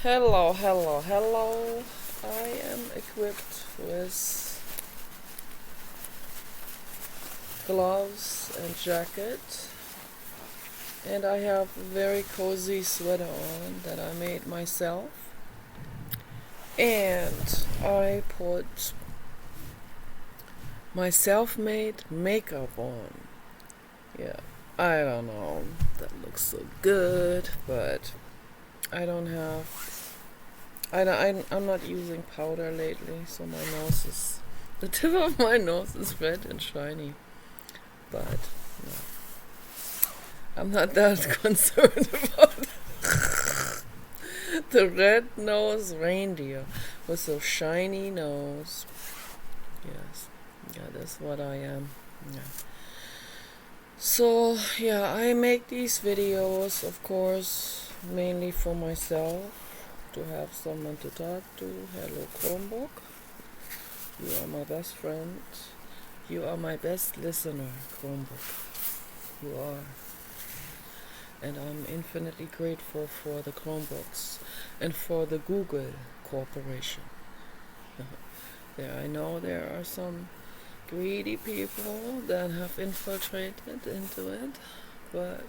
Hello, hello, hello. I am equipped with gloves and jacket, and I have a very cozy sweater on that I made myself. And I put my self-made makeup on. Yeah, I don't know. That looks so good, but I don't have. I'm not using powder lately, so my nose is. The tip of my nose is red and shiny, but no, I'm not that concerned about the red-nosed reindeer with a shiny nose. Yes, yeah, that's what I am. Yeah. So yeah, I make these videos, of course, mainly for myself, to have someone to talk to. Hello, Chromebook. You are my best friend. You are my best listener, Chromebook. You are. And I'm infinitely grateful for the Chromebooks and for the Google Corporation. I know there are some greedy people that have infiltrated into it, but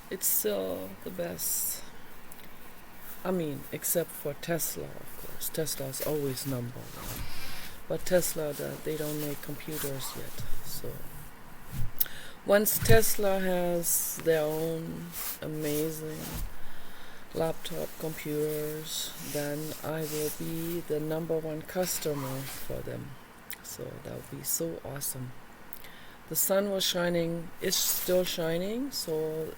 it's still the best. I mean, except for Tesla, of course. Tesla is always number one. But Tesla, they don't make computers yet. So once Tesla has their own amazing laptop computers, then I will be the number one customer for them. So that would be so awesome. The sun was shining, is still shining, so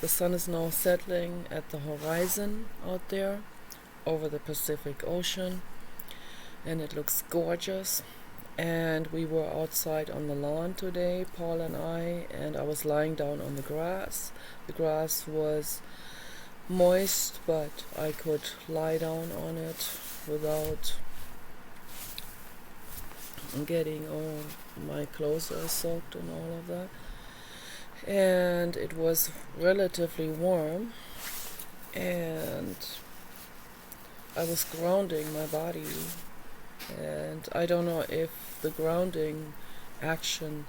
the sun is now settling at the horizon out there over the Pacific Ocean, and it looks gorgeous. And we were outside on the lawn today, Paul and I was lying down on the grass. The grass was moist, but I could lie down on it without getting all my clothes all soaked and all of that. And it was relatively warm, and I was grounding my body, and I don't know if the grounding action,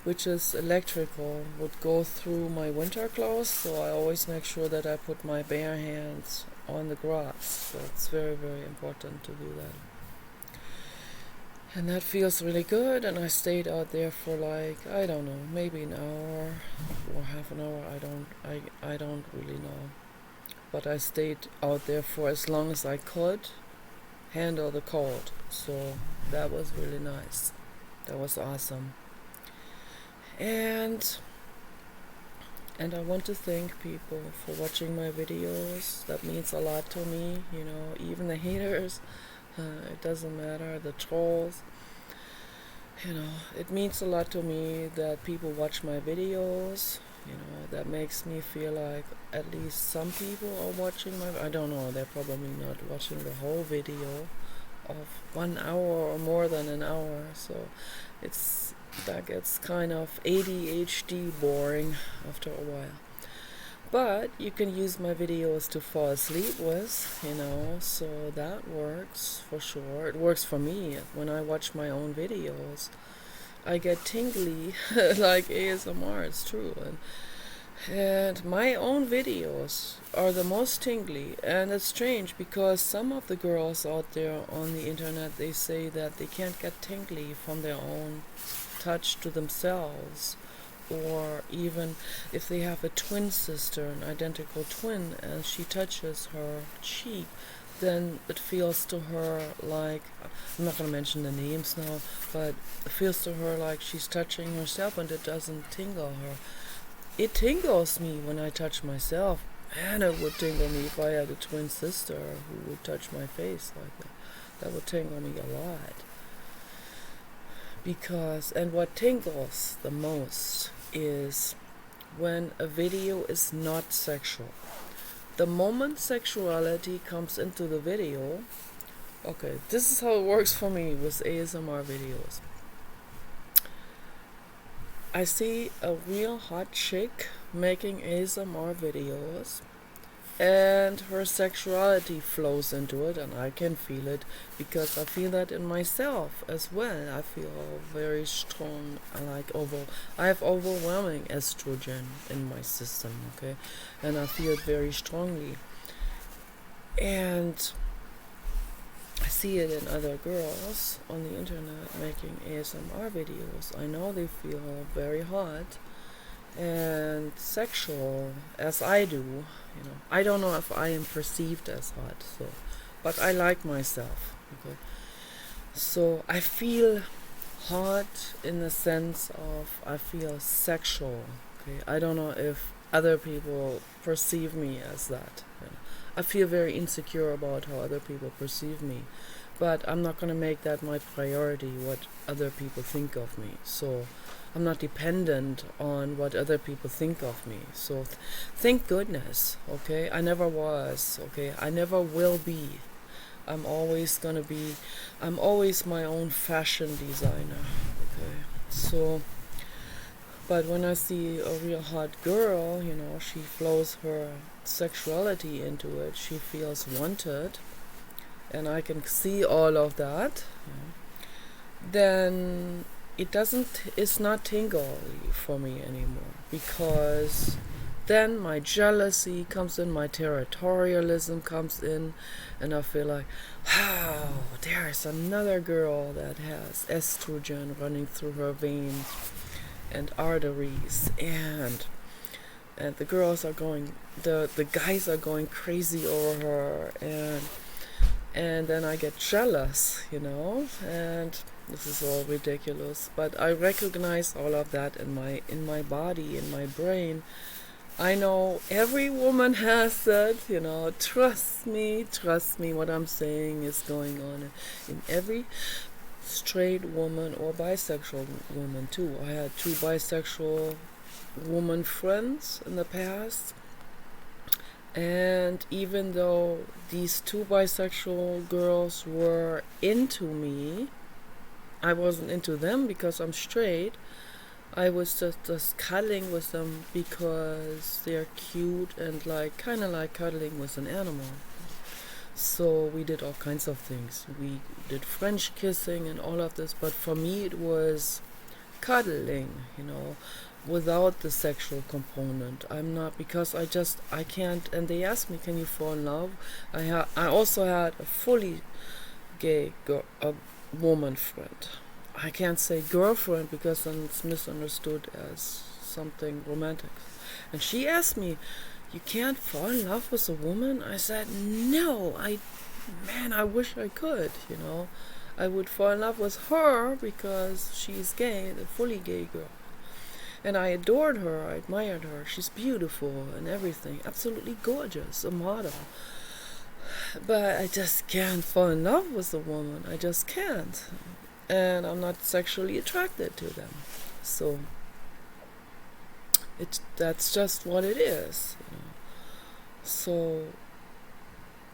which is electrical, would go through my winter clothes, so I always make sure that I put my bare hands on the grass. So it's very, very important to do that. And that feels really good, and I stayed out there for like, I don't know, maybe an hour or half an hour. I don't really know. But I stayed out there for as long as I could handle the cold. So that was really nice. That was awesome. And I want to thank people for watching my videos. That means a lot to me, even the haters. It doesn't matter, the trolls. It means a lot to me that people watch my videos. That makes me feel like at least some people are watching my. I don't know, they're probably not watching the whole video of 1 hour or more than an hour. So that gets kind of ADHD boring after a while. But you can use my videos to fall asleep with, so that works for sure. It works for me. When I watch my own videos, I get tingly, like ASMR, it's true. And my own videos are the most tingly, and it's strange because some of the girls out there on the internet, they say that they can't get tingly from their own touch to themselves. Or even if they have a twin sister, an identical twin, and she touches her cheek, then it feels to her like, I'm not going to mention the names now, but it feels to her like she's touching herself, and it doesn't tingle her. It tingles me when I touch myself. Man, it would tingle me if I had a twin sister who would touch my face like that. That would tingle me a lot. And what tingles the most is when a video is not sexual. The moment sexuality comes into the video, okay, this is how it works for me with ASMR videos. I see a real hot chick making ASMR videos, and her sexuality flows into it, and I can feel it because I feel that in myself as well. I feel very strong, I have overwhelming estrogen in my system, okay, and I feel it very strongly. And I see it in other girls on the internet making ASMR videos. I know they feel very hot and sexual as I do. I don't know if I am perceived as hot, but I like myself. Okay, so I feel hot in the sense of I feel sexual. Okay, I don't know if other people perceive me as that. I feel very insecure about how other people perceive me, but I'm not gonna make that my priority. What other people think of me. So I'm not dependent on what other people think of me. So thank goodness, okay? I never was, okay? I never will be. I'm always my own fashion designer, okay? So, but when I see a real hot girl, she flows her sexuality into it. She feels wanted, and I can see all of that. Then it's not tingly for me anymore, because then my jealousy comes in, my territorialism comes in, and I feel like, wow, there's another girl that has estrogen running through her veins and arteries, and the girls are going, the guys are going crazy over her, and then I get jealous, and this is all ridiculous, but I recognize all of that in my body, in my brain. I know every woman has that, trust me, what I'm saying is going on in every straight woman or bisexual woman too. I had 2 bisexual woman friends in the past, and even though these 2 bisexual girls were into me, I wasn't into them because I'm straight. I was just cuddling with them because they're cute and kind of like cuddling with an animal. So we did all kinds of things. We did French kissing and all of this, but for me it was cuddling, without the sexual component. I'm not, because I can't. And they asked me, can you fall in love? I also had a fully gay woman friend. I can't say girlfriend because then it's misunderstood as something romantic. And she asked me, you can't fall in love with a woman? I said, no, I wish I could, I would fall in love with her because she's gay, the fully gay girl. And I adored her, I admired her. She's beautiful and everything, absolutely gorgeous, a model. But I just can't fall in love with a woman. I just can't. And I'm not sexually attracted to them. So that's just what it is. So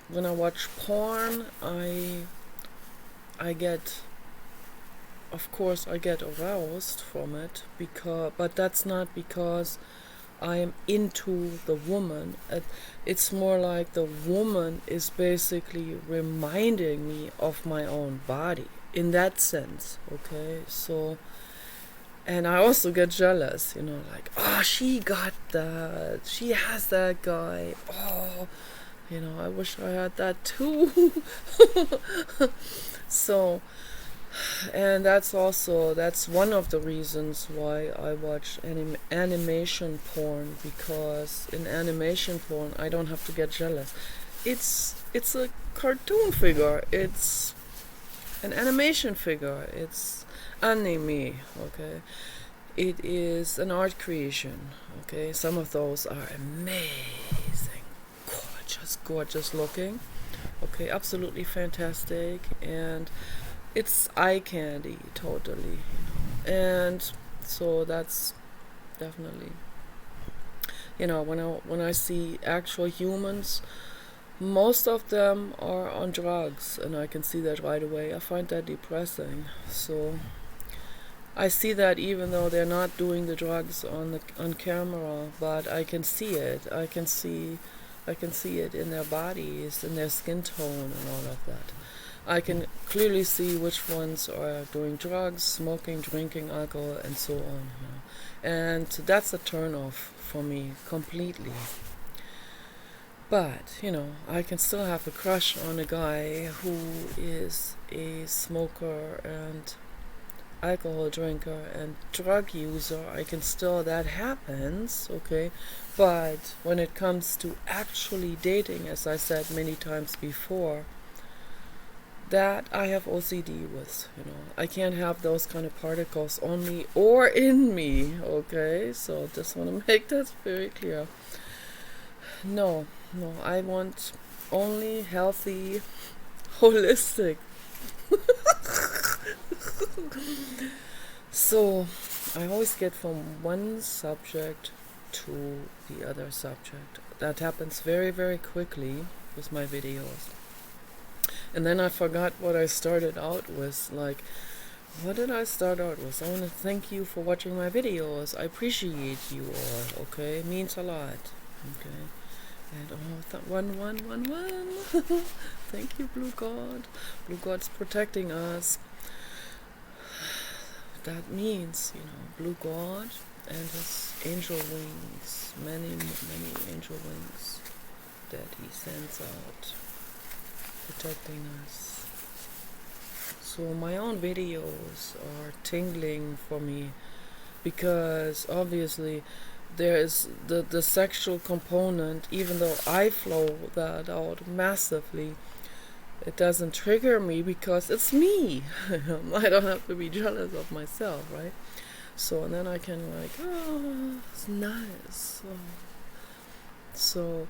when I watch porn, I get, of course, I get aroused from it, but that's not because I am into the woman. It's more like the woman is basically reminding me of my own body in that sense, okay? So, and I also get jealous, oh, she got that, she has that guy, oh, I wish I had that too. So, and that's one of the reasons why I watch animation porn, because in animation porn I don't have to get jealous. It's a cartoon figure, it's an animation figure, it's anime, okay? It is an art creation, okay? Some of those are amazing, gorgeous looking, okay? Absolutely fantastic, and it's eye candy, totally, and so that's definitely, when I see actual humans, most of them are on drugs, and I can see that right away. I find that depressing. So I see that even though they're not doing the drugs on camera, but I can see it. I can see I can see it in their bodies, in their skin tone and all of that. I can clearly see which ones are doing drugs, smoking, drinking alcohol, and so on. And that's a turn off for me completely. But, I can still have a crush on a guy who is a smoker and alcohol drinker and drug user. That happens, okay? But when it comes to actually dating, as I said many times before, that I have OCD with, I can't have those kind of particles on me or in me, okay? So just want to make that very clear. No, I want only healthy, holistic. So I always get from one subject to the other subject. That happens very, very quickly with my videos. And then I forgot what I started out with. Like, what did I start out with? I want to thank you for watching my videos. I appreciate you all, okay? It means a lot, okay? And one. Thank you, Blue God. Blue God's protecting us. That means, Blue God and his angel wings, many angel wings that he sends out, protecting us. So my own videos are tingling for me because obviously there is the sexual component. Even though I flow that out massively, it doesn't trigger me because it's me. I don't have to be jealous of myself, right? So, and then I can it's nice. So,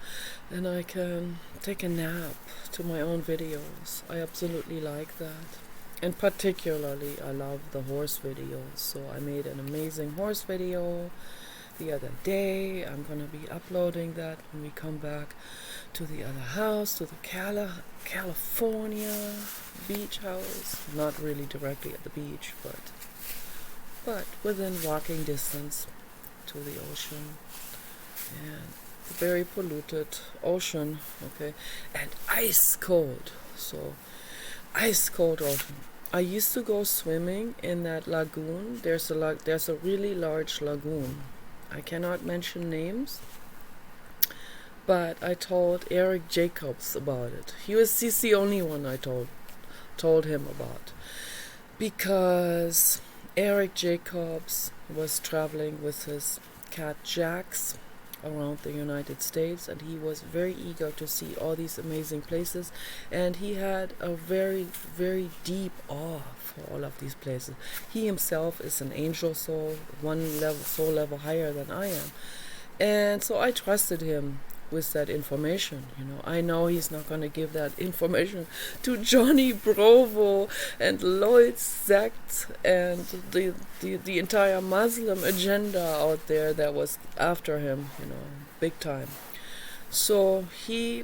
and I can take a nap to my own videos. I absolutely like that. And particularly, I love the horse videos. So I made an amazing horse video the other day. I'm going to be uploading that when we come back to the other house, to the California beach house. Not really directly at the beach, but within walking distance to the ocean. And the very polluted ocean, okay, and ice cold. So ice cold ocean. I used to go swimming in that lagoon. There's a really large lagoon. I cannot mention names, but I told Eric Jacobs about it. He's the only one I told him about, because Eric Jacobs was traveling with his cat Jax around the United States, and he was very eager to see all these amazing places, and he had a very, very deep awe for all of these places. He himself is an angel soul, soul level higher than I am, and so I trusted him with that information. I know he's not going to give that information to Johnny Bravo and Lloyd Sect and the entire Muslim agenda out there that was after him, big time. So he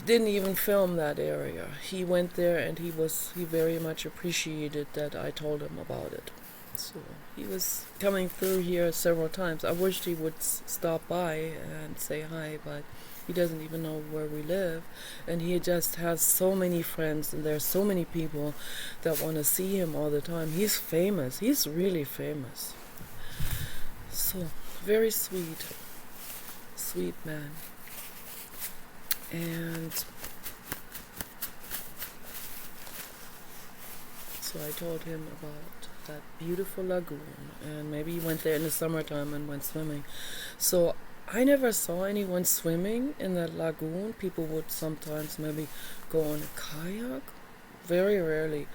didn't even film that area. He went there and he very much appreciated that I told him about it. So he was coming through here several times. I wished he would stop by and say hi, but he doesn't even know where we live. And he just has so many friends, and there's so many people that want to see him all the time. He's famous. He's really famous. So, very sweet. Sweet man. And so I told him about that beautiful lagoon, and maybe he went there in the summertime and went swimming. So I never saw anyone swimming in that lagoon. People would sometimes maybe go on a kayak. Very rarely.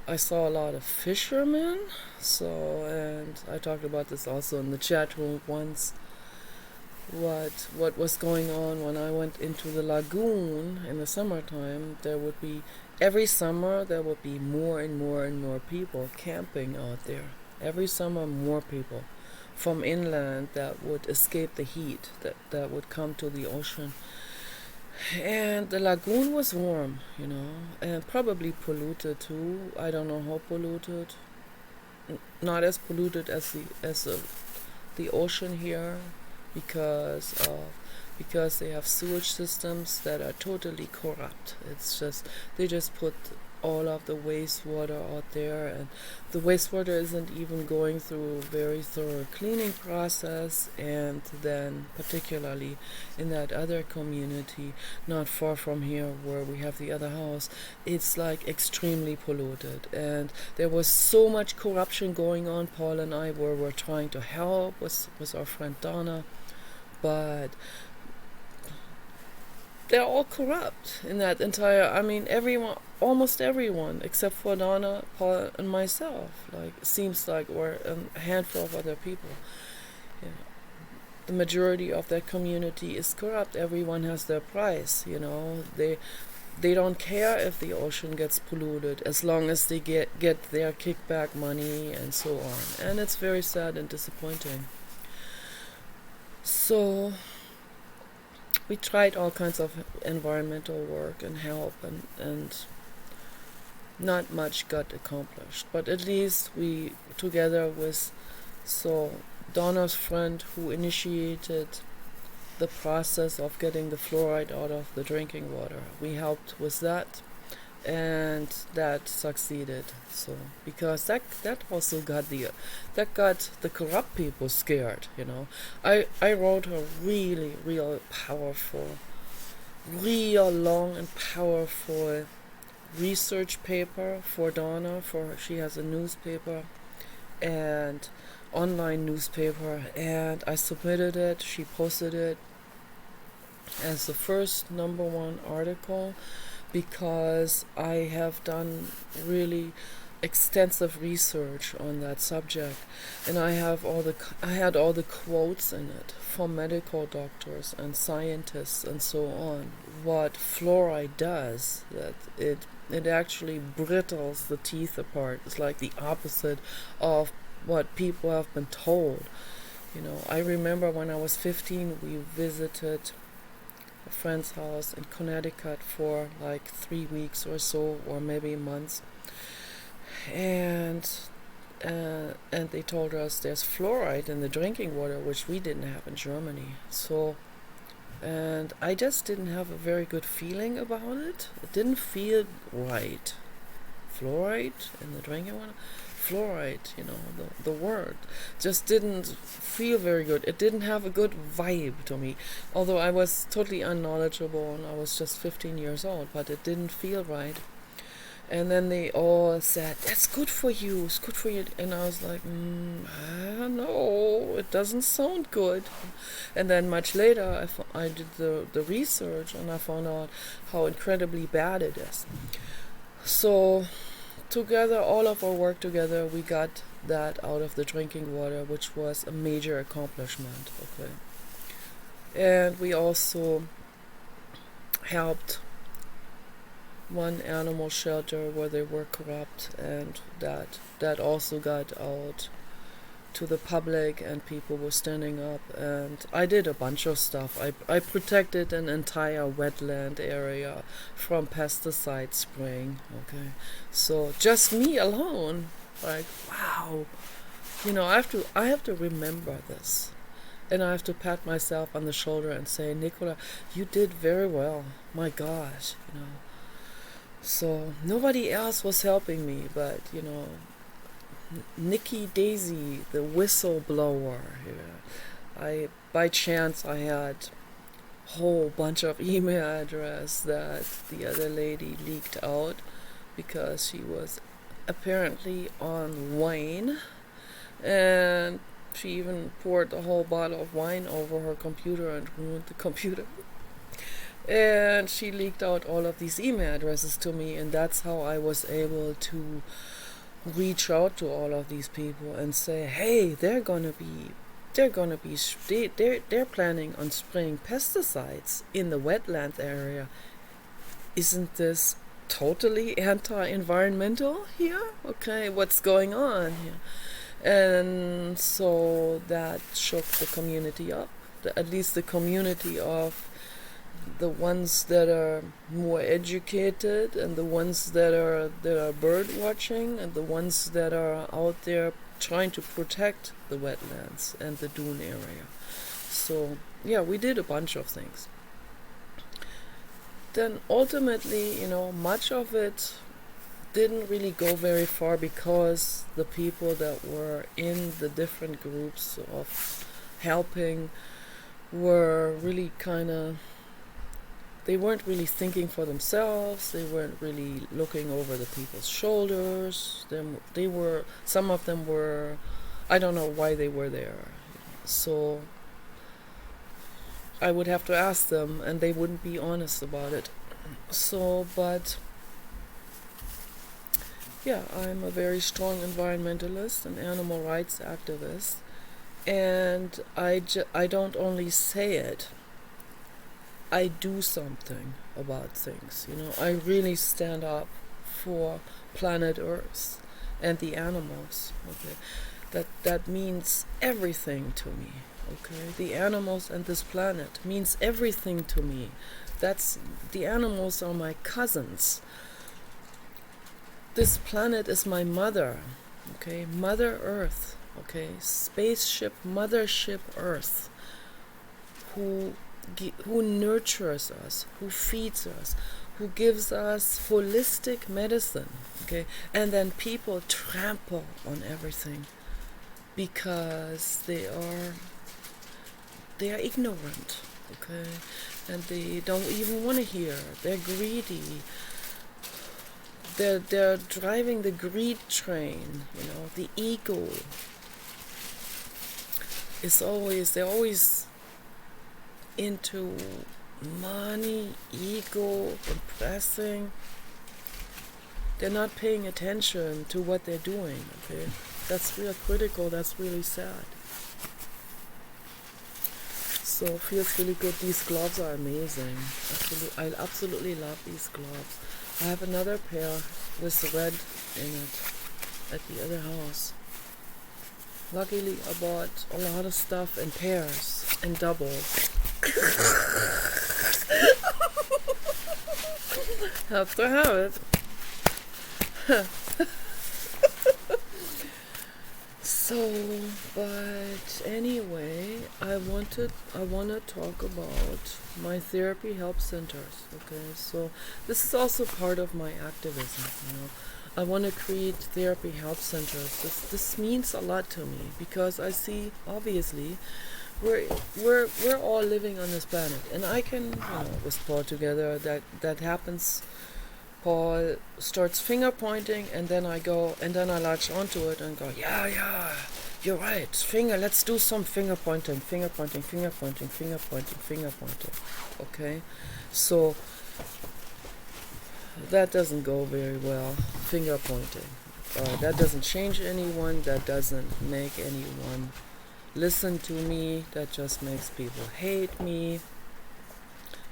I saw a lot of fishermen. So, and I talked about this also in the chat room once. What was going on when I went into the lagoon in the summertime. Every summer there would be more and more and more people camping out there. Every summer more people from inland that would escape the heat that would come to the ocean. And the lagoon was warm, and probably polluted too. I don't know how polluted. Not as polluted as the ocean here, because of because they have sewage systems that are totally corrupt. It's just, they just put all of the wastewater out there, and the wastewater isn't even going through a very thorough cleaning process. And then particularly in that other community not far from here where we have the other house, it's like extremely polluted, and there was so much corruption going on. Paul and I were trying to help with our friend Donna, but they're all corrupt in that entire, I mean, everyone, almost everyone except for Donna, Paul, and myself, like, seems like, or a handful of other people. You know, the majority of that community is corrupt. Everyone has their price, you know. They don't care if the ocean gets polluted as long as they get their kickback money and so on. And it's very sad and disappointing. So we tried all kinds of environmental work and help, and not much got accomplished. But at least we, together with, so Donna's friend who initiated the process of getting the fluoride out of the drinking water, we helped with that, and that succeeded. So because that also got the corrupt people scared, you know. I wrote a real powerful, real long and powerful research paper for Donna. For she has a newspaper and online newspaper, and I submitted it. She posted it as the first #1 article, because I have done really extensive research on that subject, and I had all the quotes in it from medical doctors and scientists and so on, what fluoride does, that it actually brittles the teeth apart. It's like the opposite of what people have been told. You know, I remember when I was 15, we visited a friend's house in Connecticut for like 3 weeks or so, or maybe months, and they told us there's fluoride in the drinking water, which we didn't have in Germany. So, and I just didn't have a very good feeling about it. It didn't feel right. Fluoride in the drinking water? Fluoride, you know, the word just didn't feel very good. It didn't have a good vibe to me, although I was totally unknowledgeable and I was just 15 years old, but it didn't feel right. And then they all said, that's good for you, it's good for you. And I was like, I don't know, it doesn't sound good. And then much later, I did the research, and I found out how incredibly bad it is. So together, all of our work together, we got that out of the drinking water, which was a major accomplishment. Okay. And we also helped one animal shelter where they were corrupt, and that also got out to the public, and people were standing up. And I did a bunch of stuff. I protected an entire wetland area from pesticide spraying. Okay, so just me alone, like, wow, you know, I have to remember this, and I have to pat myself on the shoulder and say, Nicola, you did very well. My gosh, you know. So nobody else was helping me, but, you know, Nikki Daisy, the whistleblower. By chance, I had a whole bunch of email address that the other lady leaked out, because she was apparently on wine, and she even poured a whole bottle of wine over her computer and ruined the computer. And she leaked out all of these email addresses to me, and that's how I was able to reach out to all of these people and say, hey, they're planning on spraying pesticides in the wetland area. Isn't this totally anti-environmental here? Okay, what's going on here? And so that shook the community up, at least the community of the ones that are more educated, and the ones that are bird watching, and the ones that are out there trying to protect the wetlands and the dune area. So yeah, we did a bunch of things. Then ultimately, much of it didn't really go very far because the people that were in the different groups of helping were really they weren't really thinking for themselves. They weren't really looking over the people's shoulders. Some of them were, I don't know why they were there. So I would have to ask them, and they wouldn't be honest about it. So, but yeah, I'm a very strong environmentalist and animal rights activist, and I don't only say it, I do something about things. I really stand up for planet Earth and the animals. Okay, that means everything to me. Okay, the animals and this planet means everything to me. The animals are my cousins. This planet is my mother. Okay, Mother Earth. Okay, spaceship, mothership Earth, who nurtures us, who feeds us, who gives us holistic medicine, okay? And then people trample on everything because they are ignorant, okay? And they don't even want to hear. They're greedy. They're driving the greed train, the ego they're always into money, ego, impressing. They're not paying attention to what they're doing, okay? That's real critical, that's really sad. So it feels really good. These gloves are amazing. I absolutely love these gloves. I have another pair with red in it at the other house. Luckily I bought a lot of stuff in pairs and doubles. Have to have it. So, but anyway, I want to talk about my therapy help centers. Okay, so this is also part of my activism. I want to create therapy help centers. This means a lot to me because I see, obviously, we're all living on this planet, and I can with Paul together that happens. Paul starts finger pointing, and then I latch onto it and go, yeah, you're right, let's do some finger pointing. Okay, so that doesn't go very well, finger pointing. That doesn't change anyone, that doesn't make anyone listen to me, that just makes people hate me,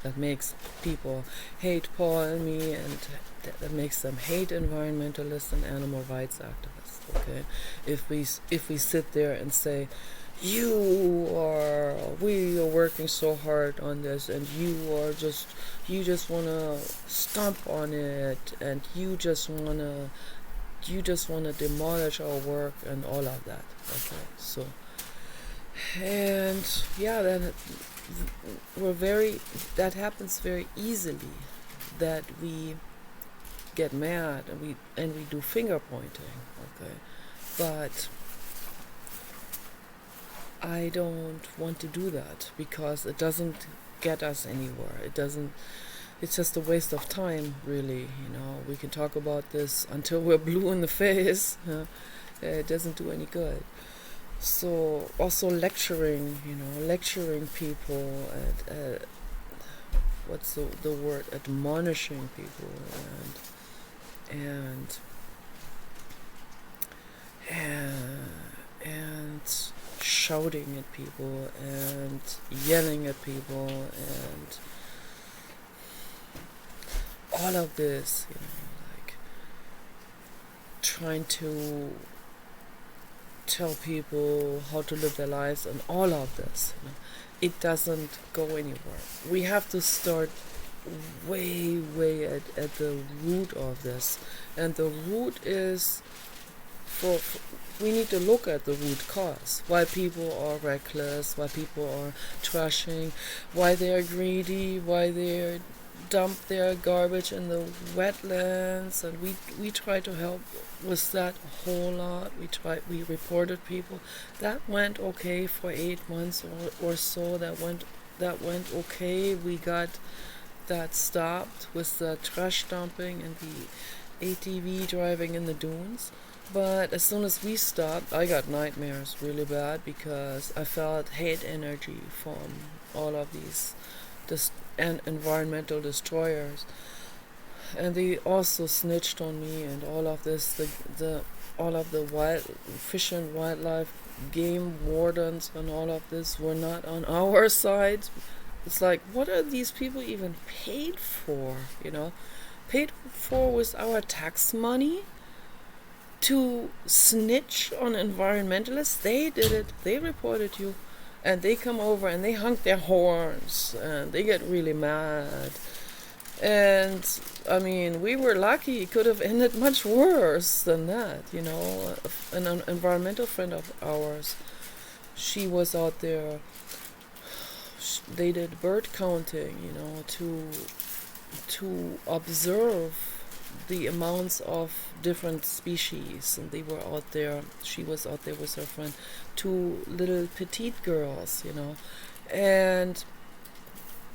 that makes people hate Paul and me, and that makes them hate environmentalists and animal rights activists. Okay, if we sit there and say, we are working so hard on this, and you just wanna stomp on it, and you just wanna demolish our work and all of that. Okay, so, and yeah, that happens very easily, that we get mad and we do finger pointing. Okay, but I don't want to do that because it doesn't get us anywhere. It's just a waste of time, really. We can talk about this until we're blue in the face. It doesn't do any good. So also lecturing people, and what's the word? Admonishing people, and shouting at people and yelling at people and all of this, like trying to tell people how to live their lives and all of this. It doesn't go anywhere. We have to start way at the root of this, and the root is for we need to look at the root cause. Why people are reckless, why people are trashing, why they are greedy, why they dump their garbage in the wetlands, and we try to help with that a whole lot. We reported people. That went okay for 8 months or so. That went okay. We got that stopped with the trash dumping and the ATV driving in the dunes. But as soon as we stopped, I got nightmares really bad because I felt hate energy from all of these and environmental destroyers, and they also snitched on me and all of this. The all of the wild fish and wildlife game wardens and all of this were not on our side. It's like, what are these people even paid for? Paid for with our tax money to snitch on environmentalists. They did it. They reported you. And they come over and they honk their horns and they get really mad. And I mean, we were lucky. It could have ended much worse than that. An environmental friend of ours, she was out there. They did bird counting, to observe the amounts of different species, and they were out there. She was out there with her friend, two little petite girls, and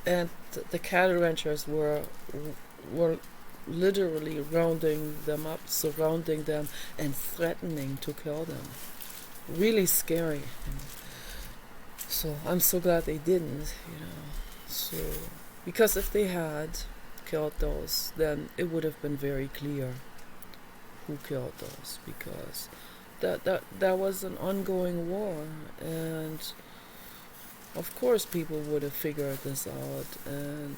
the cattle ranchers were literally rounding them up, surrounding them, and threatening to kill them. Really scary. So I'm so glad they didn't, So because if they had killed those, then it would have been very clear who killed those, because that was an ongoing war, and of course people would have figured this out, and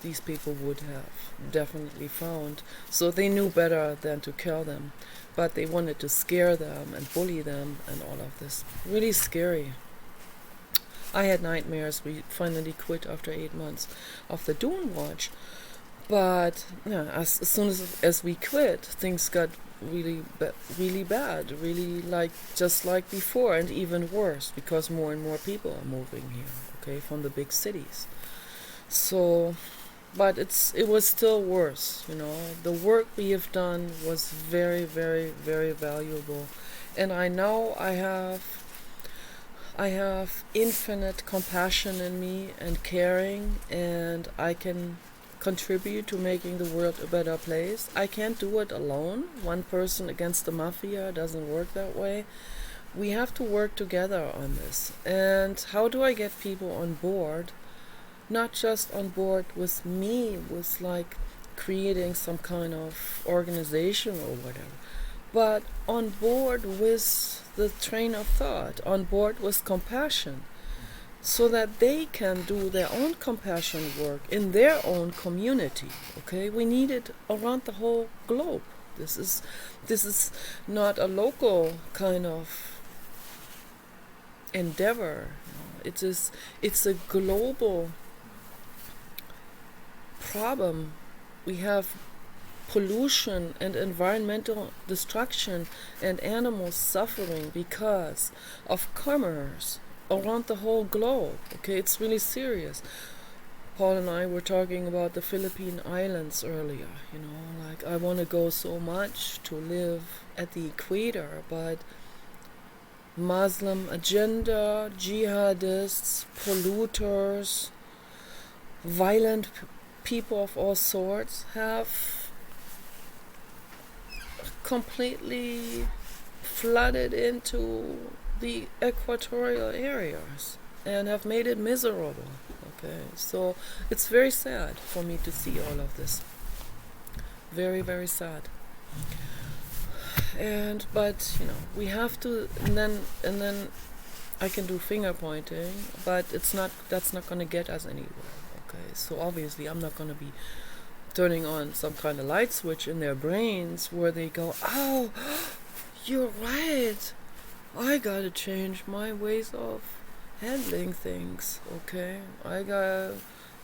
these people would have definitely found. So they knew better than to kill them, but they wanted to scare them and bully them and all of this. Really scary. I had nightmares. We finally quit after 8 months of the Dune Watch. But as soon as we quit, things got really bad, really just like before, and even worse, because more and more people are moving here, from the big cities. So, but it was still worse, The work we have done was very, very, very valuable, and I know I have infinite compassion in me and caring, and I can contribute to making the world a better place. I can't do it alone. One person against the mafia doesn't work that way. We have to work together on this. And how do I get people on board? Not just on board with me, with creating some kind of organization or whatever, but on board with the train of thought, on board with compassion, so that they can do their own compassion work in their own community. We need it around the whole globe. This is not a local kind of endeavor. It's a global problem. We have pollution and environmental destruction and animals suffering because of commerce around the whole globe. It's really serious. Paul and I were talking about the Philippine Islands earlier. I want to go so much to live at the equator, but Muslim agenda, jihadists, polluters, violent people of all sorts have completely flooded into the equatorial areas and have made it miserable. So it's very sad for me to see all of this. Very, very sad. But we have to, and then I can do finger pointing, but that's not going to get us anywhere. So obviously I'm not going to be turning on some kind of light switch in their brains where they go, oh, you're right, I gotta change my ways of handling things. I gotta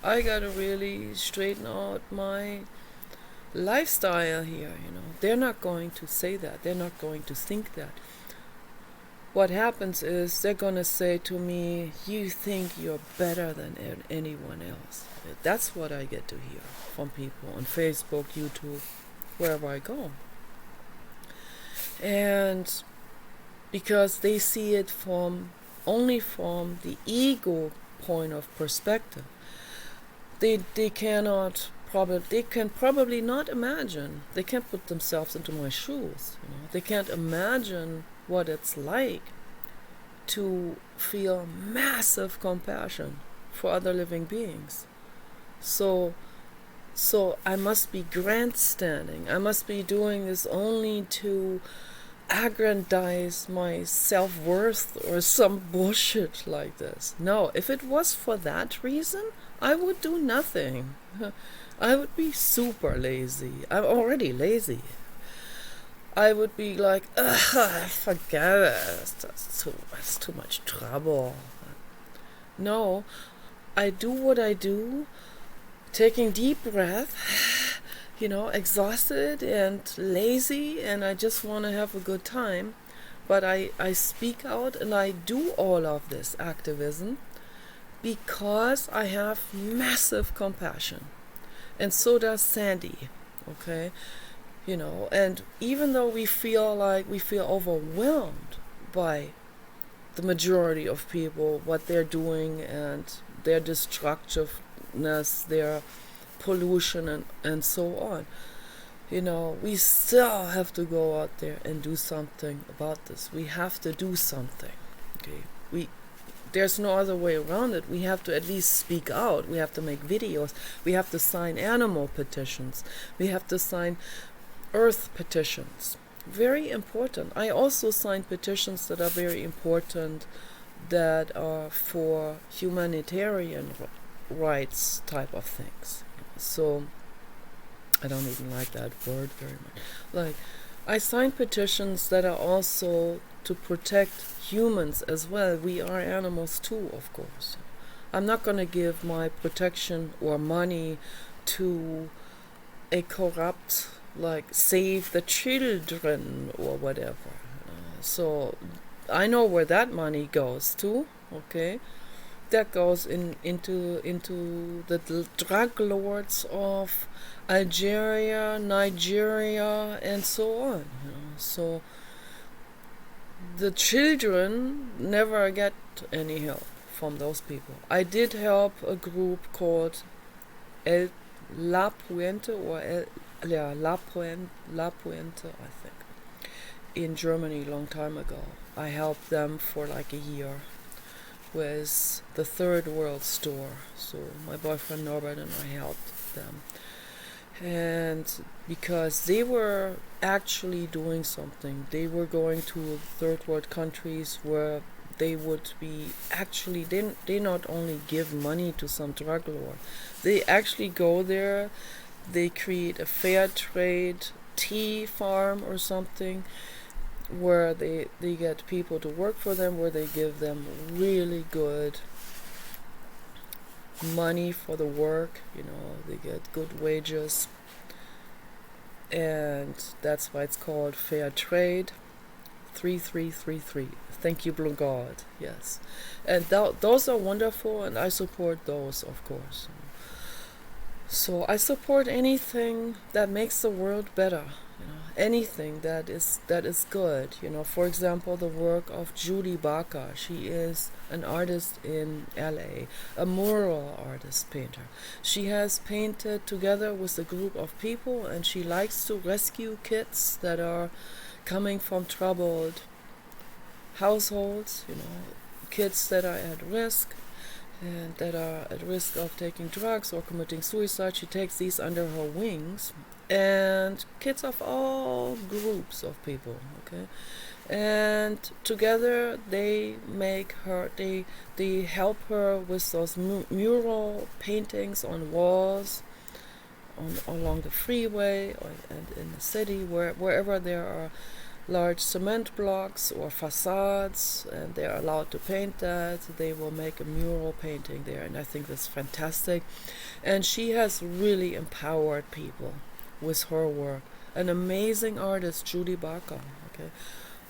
really straighten out my lifestyle here, they're not going to say that. They're not going to think that. What happens is they're going to say to me, you think you're better than anyone else. That's what I get to hear from people on Facebook, YouTube, wherever I go. And because they see it only from the ego point of perspective, they can probably not imagine. They can't put themselves into my shoes. They can't imagine what it's like to feel massive compassion for other living beings. So I must be grandstanding. I must be doing this only to aggrandize my self-worth or some bullshit like this. No, if it was for that reason, I would do nothing. I would be super lazy. I'm already lazy. I would be like, forget it. That's too much trouble. No, I do what I do, taking deep breath, exhausted and lazy, and I just want to have a good time. But I speak out and I do all of this activism because I have massive compassion. And so does Sandy, okay? And even though we feel overwhelmed by the majority of people, what they're doing and their destructiveness, their pollution and so on, we still have to go out there and do something about this. We have to do something, okay? There's no other way around it. We have to at least speak out. We have to make videos. We have to sign animal petitions. We have to sign earth petitions. Very important. I also sign petitions that are very important, that are for humanitarian rights type of things. So I don't even like that word very much. I sign petitions that are also to protect humans as well. We are animals too, of course. I'm not going to give my protection or money to a corrupt, Save the Children or whatever. So I know where that money goes to, okay? That goes into the drug lords of Algeria, Nigeria, and so on. So the children never get any help from those people. I did help a group called La Puente, La Puente, I think, in Germany a long time ago. I helped them for a year with the Third World Store. So my boyfriend Norbert and I helped them. And because they were actually doing something, they were going to third world countries where they would be actually, they not only give money to some drug lord, they actually go there, they create a fair trade tea farm or something, where they get people to work for them, where they give them really good money for the work, they get good wages, and that's why it's called fair trade. 3333. Thank you, Blue God. Yes, and those are wonderful, and I support those, of course. So I support anything that makes the world better. Anything that is good. For example, the work of Judy Baca. She is an artist in LA, a mural artist, painter. She has painted together with a group of people, and she likes to rescue kids that are coming from troubled households, kids that are at risk, and that are at risk of taking drugs or committing suicide. She takes these under her wings, and kids of all groups of people, okay? And together they help her with those mural paintings on walls, along the freeway, and in the city, wherever there are large cement blocks or facades, and they're allowed to paint that, they will make a mural painting there, and I think that's fantastic. And she has really empowered people with her work. An amazing artist, Judy Barker. Okay,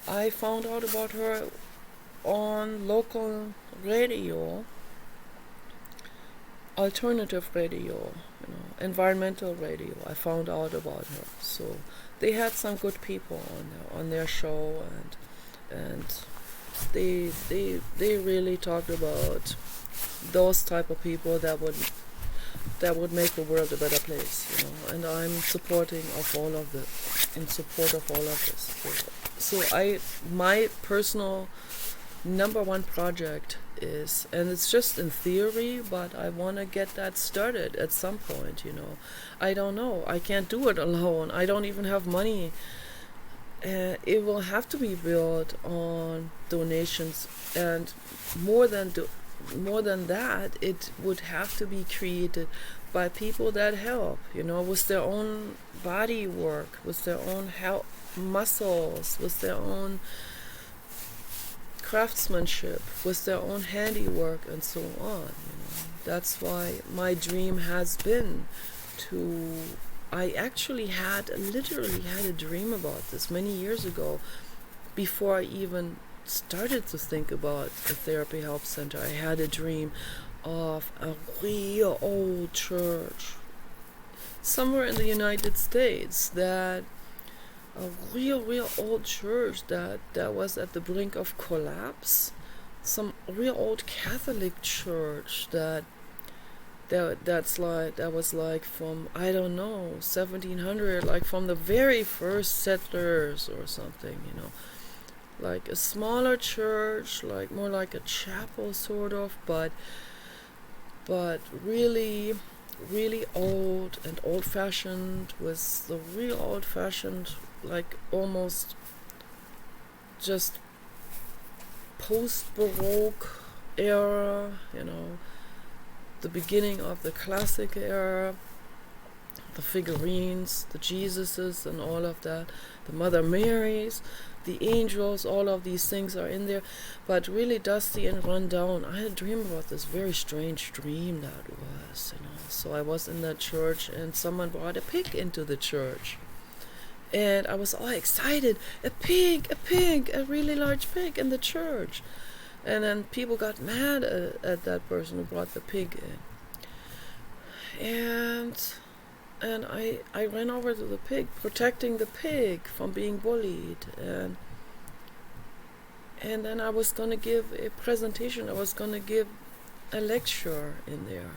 I found out about her on local radio, alternative radio, environmental radio. I found out about her. So they had some good people on their show, and they really talked about those type of people that would make the world a better place, And I'm in support of all of this. So my personal number one project is, and it's just in theory, but I want to get that started at some point. I don't know. I can't do it alone. I don't even have money. It will have to be built on donations, and more than that, it would have to be created by people that help, with their own body work, with their own muscles, with their own craftsmanship, with their own handiwork, and so on. That's why my dream has been to. I actually literally had a dream about this many years ago, before I even started to think about a therapy help center. I had a dream of a real old church somewhere in the United States, that a real old church that was at the brink of collapse, some real old Catholic church that was like from, I don't know, 1700, like from the very first settlers or something, like a smaller church, like more like a chapel sort of, but really old and old-fashioned, with the real old-fashioned, like almost just post-Baroque era, the beginning of the classic era, the figurines, the Jesuses and all of that, the Mother Marys, the angels, all of these things are in there, but really dusty and run down. I had a dream about this very strange dream that was, So I was in that church, and someone brought a pig into the church. And I was all excited. A pig, a really large pig in the church. And then people got mad at that person who brought the pig in. And I ran over to the pig, protecting the pig from being bullied. And then I was going to give a presentation. I was going to give a lecture in there.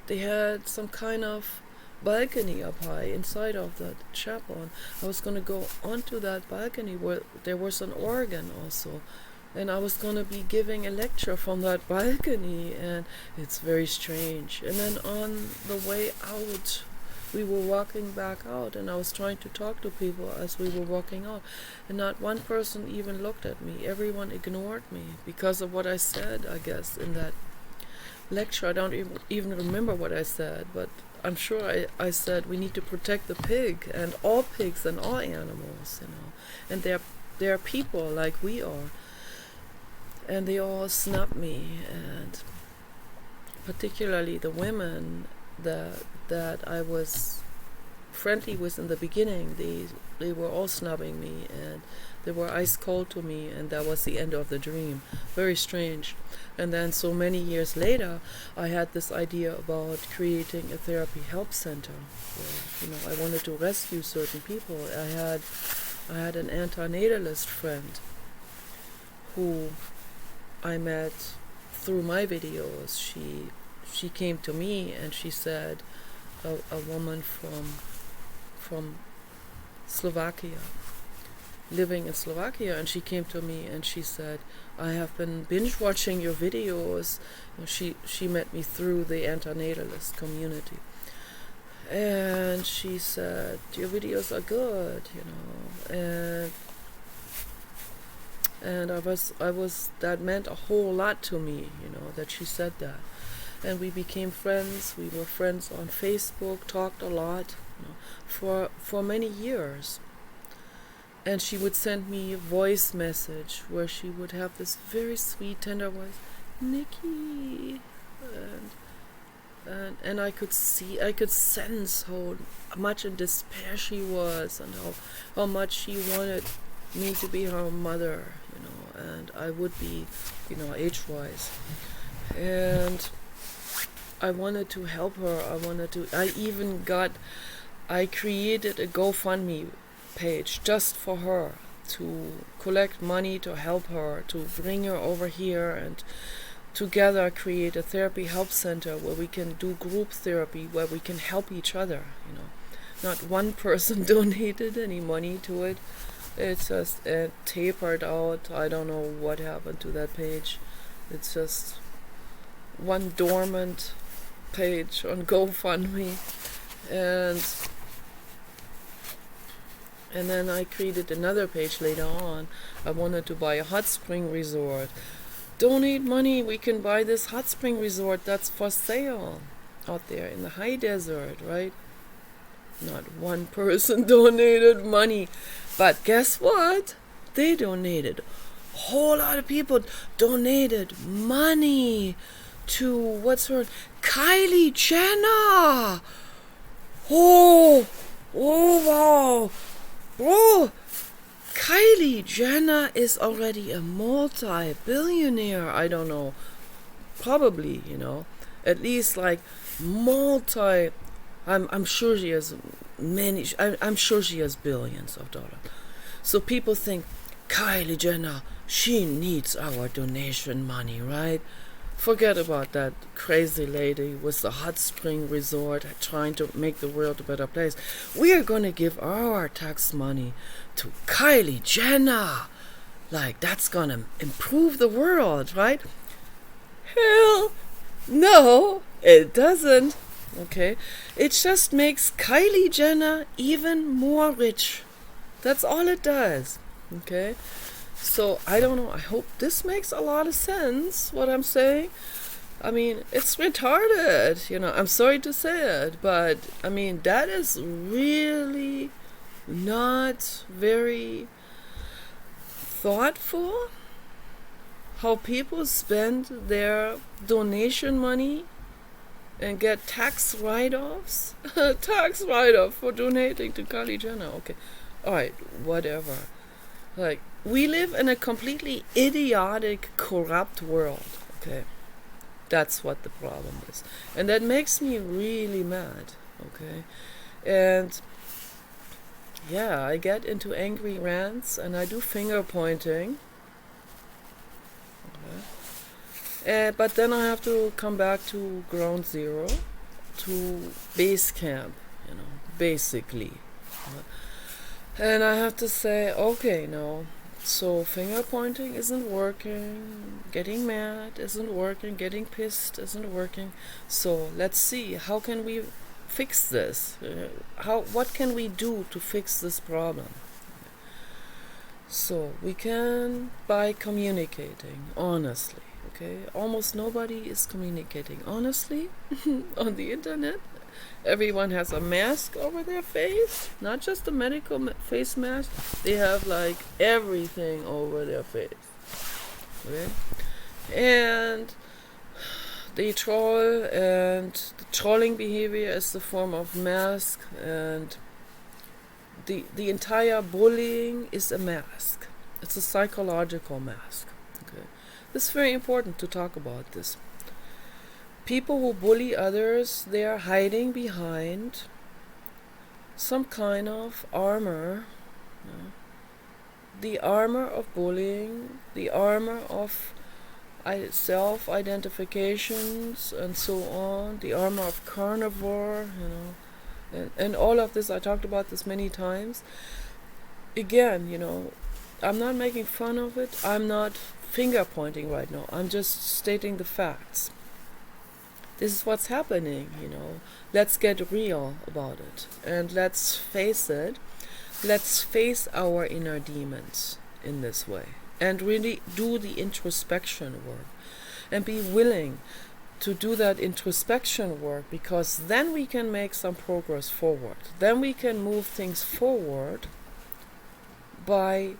They had some kind of balcony up high inside of the chapel. And I was going to go onto that balcony where there was an organ also. And I was going to be giving a lecture from that balcony, and it's very strange. And then on the way out, we were walking back out, and I was trying to talk to people as we were walking out, and not one person even looked at me. Everyone ignored me because of what I said, I guess, in that lecture. I don't even remember what I said, but I'm sure I said we need to protect the pig and all pigs and all animals, and they're people like we are. And they all snubbed me, and particularly the women that I was friendly with in the beginning, they were all snubbing me, and they were ice cold to me, and that was the end of the dream. Very strange. And then so many years later, I had this idea about creating a therapy help center where, I wanted to rescue certain people. I had an antinatalist friend who I met through my videos. She came to me, and she said, a woman from Slovakia, living in Slovakia, and she came to me and she said, I have been binge watching your videos. She met me through the antinatalist community, and she said, your videos are good, and I was that meant a whole lot to me, that she said that. And we became friends. We were friends on Facebook, talked a lot, for many years. And she would send me a voice message where she would have this very sweet, tender voice, Nikki. And I could sense how much in despair she was, and how much she wanted me to be her mother, and I would be, age-wise. And I wanted to help her. I created a GoFundMe page just for her, to collect money to help her, to bring her over here, and together create a therapy help center where we can do group therapy, where we can help each other. Not one person donated any money to it. It's just tapered out. I don't know what happened to that page. It's just one dormant page on GoFundMe. And then I created another page later on. I wanted to buy a hot spring resort. Donate money, we can buy this hot spring resort that's for sale out there in the high desert, right? Not one person donated money. But guess what? They donated. A whole lot of people donated money to, what's her, Kylie Jenner. Oh, wow. Bro, Kylie Jenner is already a multi-billionaire. I don't know. Probably, at least like multi. I'm sure she has many. I'm sure she has billions of dollars. So people think Kylie Jenner, she needs our donation money, right? Forget about that crazy lady with the hot spring resort trying to make the world a better place. We are going to give our tax money to Kylie Jenner. Like, that's going to improve the world, right? Hell no, it doesn't. Okay? It just makes Kylie Jenner even more rich. That's all it does. Okay? So, I don't know. I hope this makes a lot of sense, what I'm saying. I mean, it's retarded, I'm sorry to say it, but, I mean, that is really not very thoughtful. How people spend their donation money and get tax write-offs. Tax write-off for donating to Kylie Jenner. Okay. Alright, whatever. Like, we live in a completely idiotic, corrupt world, okay? That's what the problem is. And that makes me really mad, okay? And, yeah, I get into angry rants, and I do finger pointing. Okay. But then I have to come back to ground zero, to base camp, basically. And I have to say, okay, no. So finger pointing isn't working, getting mad isn't working, getting pissed isn't working. So let's see, how can we fix this? What can we do to fix this problem? So we can by communicating honestly. Okay, almost nobody is communicating honestly on the internet. Everyone has a mask over their face, not just a medical face mask. They have like everything over their face. Okay? And they troll, and the trolling behavior is the form of mask, and the entire bullying is a mask. It's a psychological mask. Okay? It's very important to talk about this. People who bully others, they are hiding behind some kind of armor. The armor of bullying, the armor of self-identifications and so on, the armor of carnivore, and all of this. I talked about this many times. Again, I'm not making fun of it. I'm not finger pointing right now. I'm just stating the facts. This is what's happening, Let's get real about it. And let's face it. Let's face our inner demons in this way. And really do the introspection work. And be willing to do that introspection work, because then we can make some progress forward. Then we can move things forward by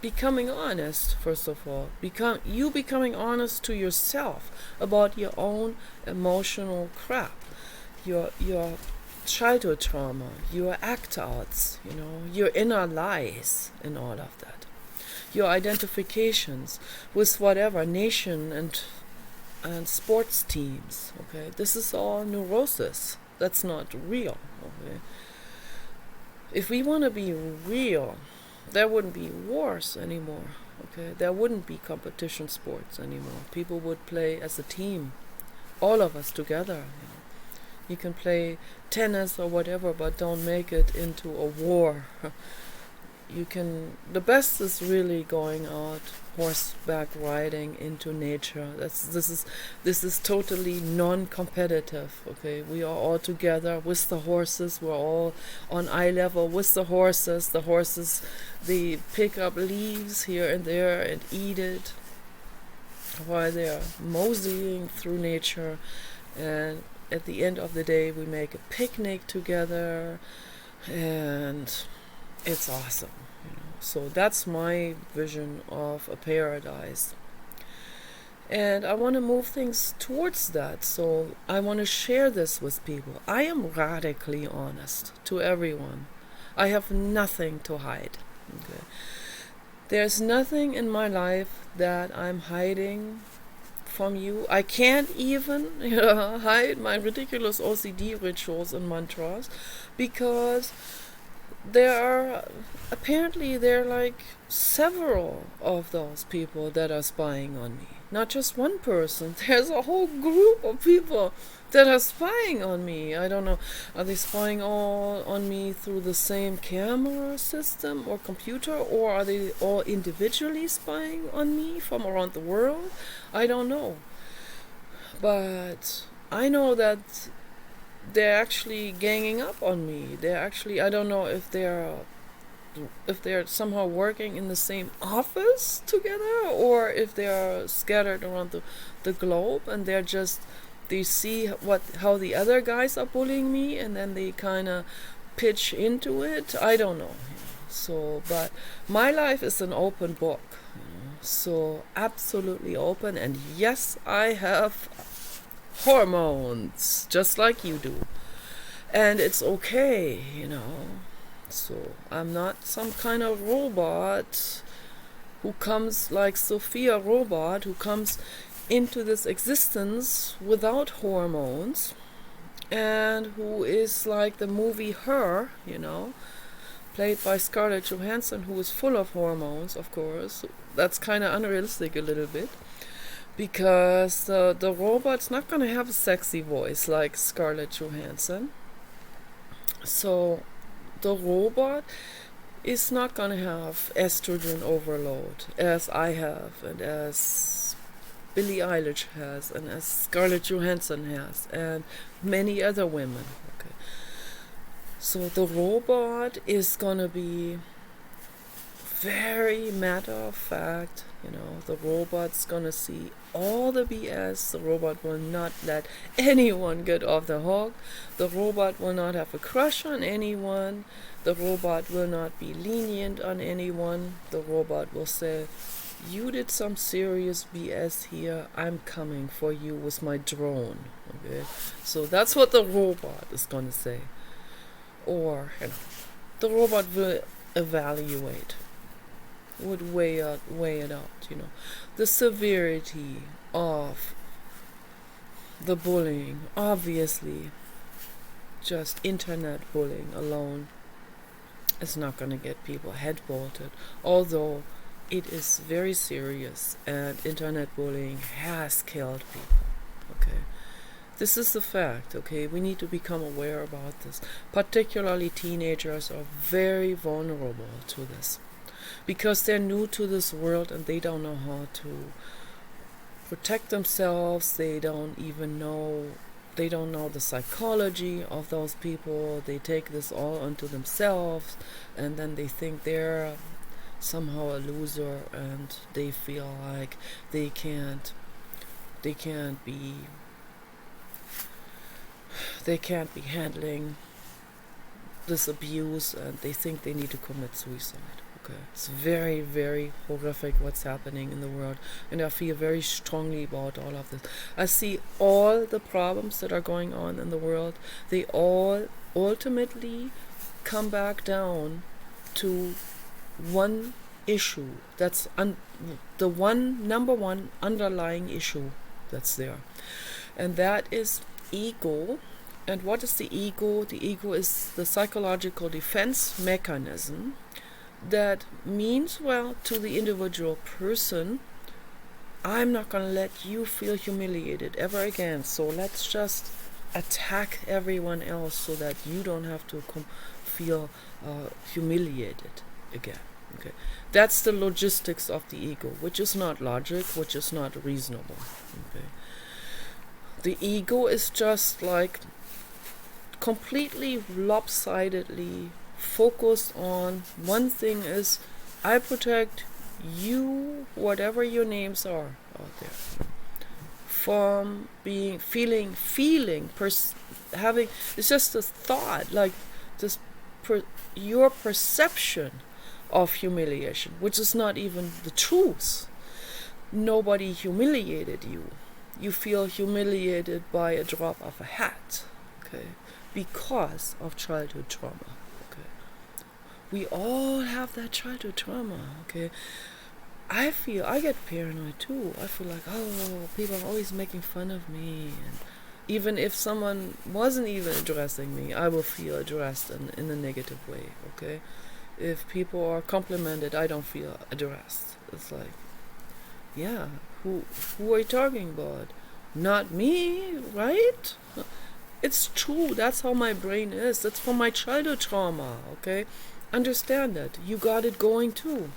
becoming honest, first of all. Becoming honest to yourself about your own emotional crap, your childhood trauma, your act outs, your inner lies, and all of that. Your identifications with whatever nation and sports teams. Okay, this is all neurosis. That's not real. Okay, if we want to be real, there wouldn't be wars anymore. Okay, there wouldn't be competition sports anymore. People would play as a team, all of us together. You can play tennis or whatever, but don't make it into a war. The best is really going out horseback riding into nature. This is totally non-competitive. Okay, we are all together with the horses. We're all on eye level with the horses. The horses, they pick up leaves here and there and eat it while they're moseying through nature. And at the end of the day, we make a picnic together, and it's awesome. So that's my vision of a paradise. And I want to move things towards that. So I want to share this with people. I am radically honest to everyone. I have nothing to hide. Okay. There's nothing in my life that I'm hiding from you. I can't even hide my ridiculous OCD rituals and mantras, because there are like several of those people that are spying on me. Not just one person. There's a whole group of people that are spying on me. I don't know. Are they spying all on me through the same camera system or computer, or are they all individually spying on me from around the world? I don't know. But I know that they're actually ganging up on me. I don't know if they're somehow working in the same office together, or if they are scattered around the globe, and they see how the other guys are bullying me, and then they kind of pitch into it. I don't know. So, but my life is an open book. So absolutely open, and yes, I have hormones just like you do, and it's okay. So I'm not some kind of robot who comes like Sophia Robot, who comes into this existence without hormones, and who is like the movie Her, played by Scarlett Johansson, who is full of hormones, of course. That's kind of unrealistic a little bit, because the robot's not going to have a sexy voice like Scarlett Johansson. So the robot is not going to have estrogen overload as I have, and as Billie Eilish has, and as Scarlett Johansson has, and many other women. Okay. So the robot is going to be very matter of fact. The robot's going to see all the BS. The robot will not let anyone get off the hook. The robot will not have a crush on anyone. The robot will not be lenient on anyone. The robot will say, you did some serious BS here. I'm coming for you with my drone. Okay? So that's what the robot is going to say. Or, the robot will evaluate, would weigh it out, the severity of the bullying. Obviously, just internet bullying alone is not going to get people head bolted, although it is very serious, and internet bullying has killed people. Okay, this is the fact. Okay, we need to become aware about this. Particularly teenagers are very vulnerable to this, because they're new to this world and they don't know how to protect themselves. They don't know the psychology of those people. They take this all onto themselves, and then they think they're somehow a loser, and they feel like they can't be handling this abuse, and they think they need to commit suicide. Okay, it's very, very horrific what's happening in the world, and I feel very strongly about all of this. I see all the problems that are going on in the world. They all ultimately come back down to one issue. That's the number one underlying issue that's there, and that is ego. And what is the ego? The ego is the psychological defense mechanism that means, well, to the individual person, I'm not going to let you feel humiliated ever again, so let's just attack everyone else so that you don't have to feel humiliated again. Okay, that's the logistics of the ego, which is not logic, which is not reasonable. Okay, the ego is just like completely lopsidedly focused on one thing: is I protect you, whatever your names are out there, from having, it's just a thought, like this your perception of humiliation, which is not even the truth. Nobody humiliated you. You feel humiliated by a drop of a hat, okay, because of childhood trauma. Okay, we all have that childhood trauma. Okay, I get paranoid too. I feel like, oh, people are always making fun of me, and even if someone wasn't even addressing me, I will feel addressed in a negative way. Okay, if people are complimented, I don't feel addressed. It's like, yeah, who are you talking about? Not me, right? It's true. That's how my brain is. That's from my childhood trauma. Okay, understand that. You got it going too.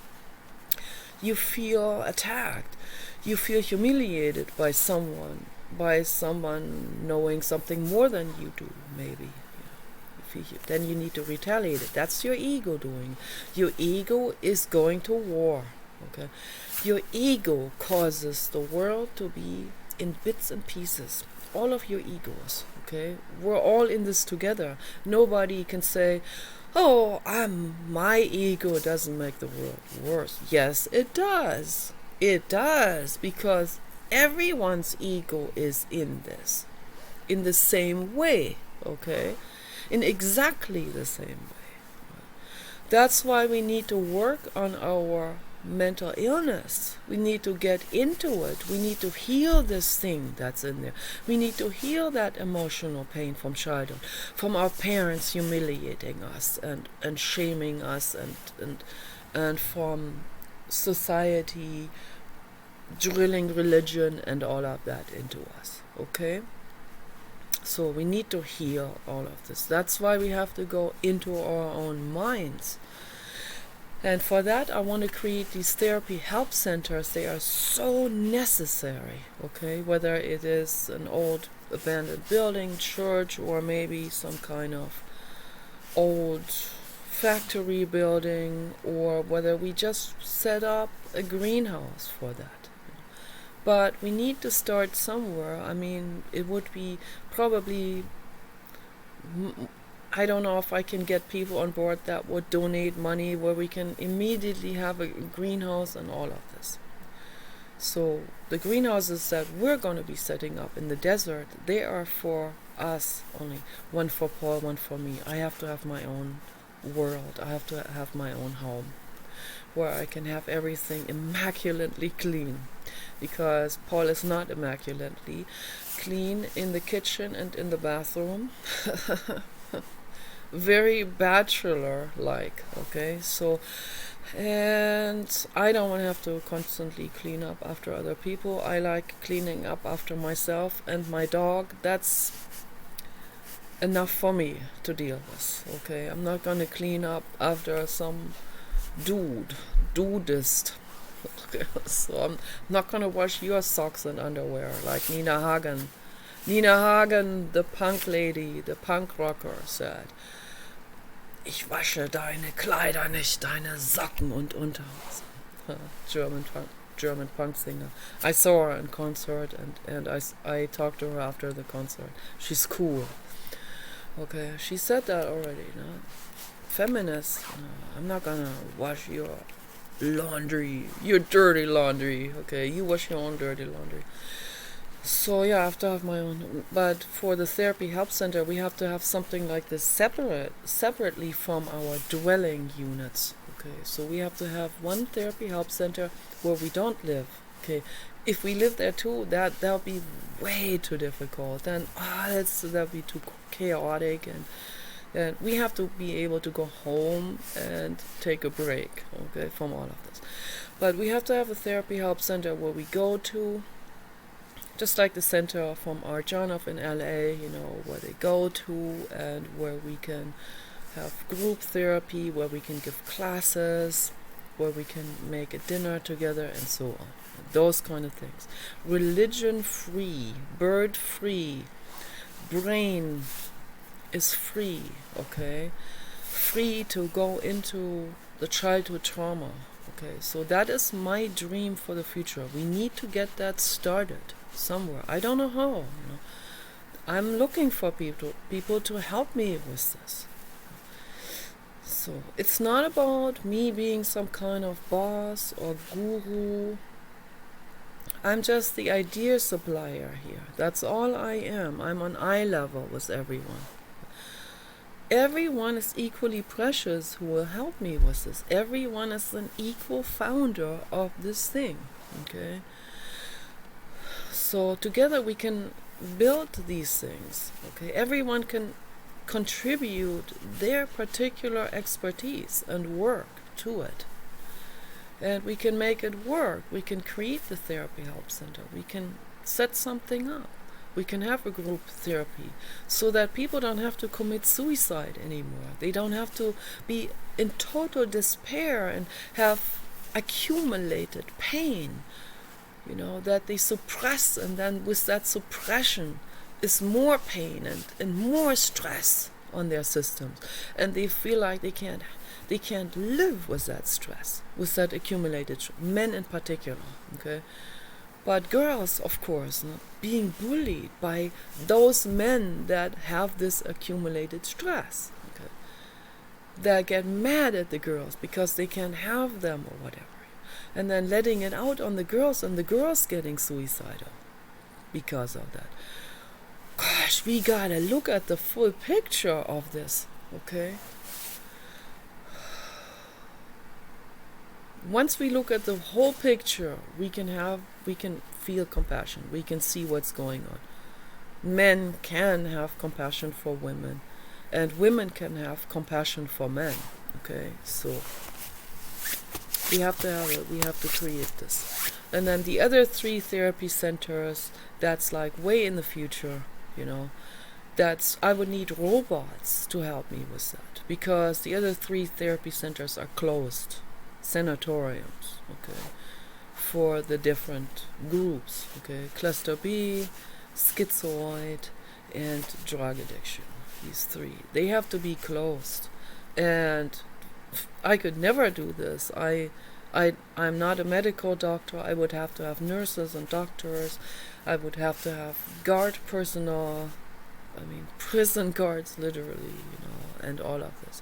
You feel attacked. You feel humiliated by someone knowing something more than you do, maybe. Then you need to retaliate it. That's your ego doing. Your ego is going to war. Okay, your ego causes the world to be in bits and pieces. All of your egos. Okay, we're all in this together. Nobody can say, oh, my ego doesn't make the world worse. Yes, it does. It does, because everyone's ego is in this, in the same way. Okay, in exactly the same way. That's why we need to work on our mental illness. We need to get into it. We need to heal this thing that's in there. We need to heal that emotional pain from childhood, from our parents humiliating us and shaming us, and from society drilling religion and all of that into us. Okay, so we need to heal all of this. That's why we have to go into our own minds. And for that, I want to create these therapy help centers. They are so necessary, okay? Whether it is an old abandoned building, church, or maybe some kind of old factory building, or whether we just set up a greenhouse for that. But we need to start somewhere. I mean, it would be probably... I don't know if I can get people on board that would donate money where we can immediately have a greenhouse and all of this. So the greenhouses that we're going to be setting up in the desert, they are for us only. One for Paul, one for me. I have to have my own world. I have to have my own home where I can have everything immaculately clean. Because Paul is not immaculately clean in the kitchen and in the bathroom. Very bachelor-like, okay? So, and I don't want to have to constantly clean up after other people. I like cleaning up after myself and my dog. That's enough for me to deal with, okay? I'm not going to clean up after some dudist. So I'm not going to wash your socks and underwear like Nina Hagen. Nina Hagen, the punk lady, the punk rocker, said, ich wasche deine Kleider nicht, deine Socken und Unterhosen. German punk singer. I saw her in concert, and I talked to her after the concert. She's cool. Okay, she said that already, no? feminist. I'm not gonna wash your laundry, your dirty laundry. Okay, you wash your own dirty laundry. So yeah, I have to have my own. But for the therapy help center, we have to have something like this separately from our dwelling units. Okay, so we have to have one therapy help center where we don't live. Okay, if we live there too, that'll be way too difficult. Then that'll be too chaotic, and we have to be able to go home and take a break. Okay, from all of this. But we have to have a therapy help center where we go to. Just like the center from Arjanov in LA, where they go to and where we can have group therapy, where we can give classes, where we can make a dinner together and so on. Those kind of things. Religion free, bird free, brain is free, okay? Free to go into the childhood trauma, okay? So that is my dream for the future. We need to get that started somewhere. I don't know how. I'm looking for people to help me with this. So it's not about me being some kind of boss or guru. I'm just the idea supplier here. That's all I am. I'm on eye level with everyone. Everyone is equally precious who will help me with this. Everyone is an equal founder of this thing. Okay? So together we can build these things. Okay, everyone can contribute their particular expertise and work to it, and we can make it work. We can create the therapy help center. We can set something up. We can have a group therapy so that people don't have to commit suicide anymore. They don't have to be in total despair and have accumulated pain. That they suppress, and then with that suppression is more pain and more stress on their systems, and they feel like they can't live with that stress, with that accumulated men in particular, okay? But girls, of course, being bullied by those men that have this accumulated stress, okay? That get mad at the girls because they can't have them or whatever. And then letting it out on the girls, and the girls getting suicidal because of that. Gosh, we gotta look at the full picture of this, okay? Once we look at the whole picture, we can feel compassion. We can see what's going on. Men can have compassion for women, and women can have compassion for men, okay? So we have to have it. We have to create this. And then the other 3 therapy centers, that's like way in the future, I would need robots to help me with that, because the other 3 therapy centers are closed, sanatoriums, okay, for the different groups, okay, cluster B, schizoid, and drug addiction. These 3, they have to be closed, and I could never do this. I'm not a medical doctor. I would have to have nurses and doctors. I would have to have guard personnel. Prison guards, literally, and all of this.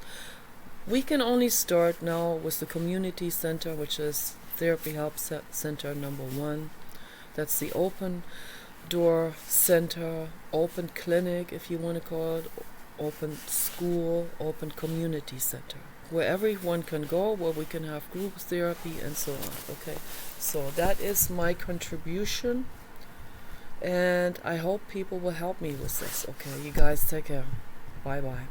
We can only start now with the community center, which is Therapy Help Center number 1. That's the open door center, open clinic, if you want to call it, open school, open community center, where everyone can go, where we can have group therapy and so on. Okay, so that is my contribution, and I hope people will help me with this. Okay, you guys take care. Bye bye.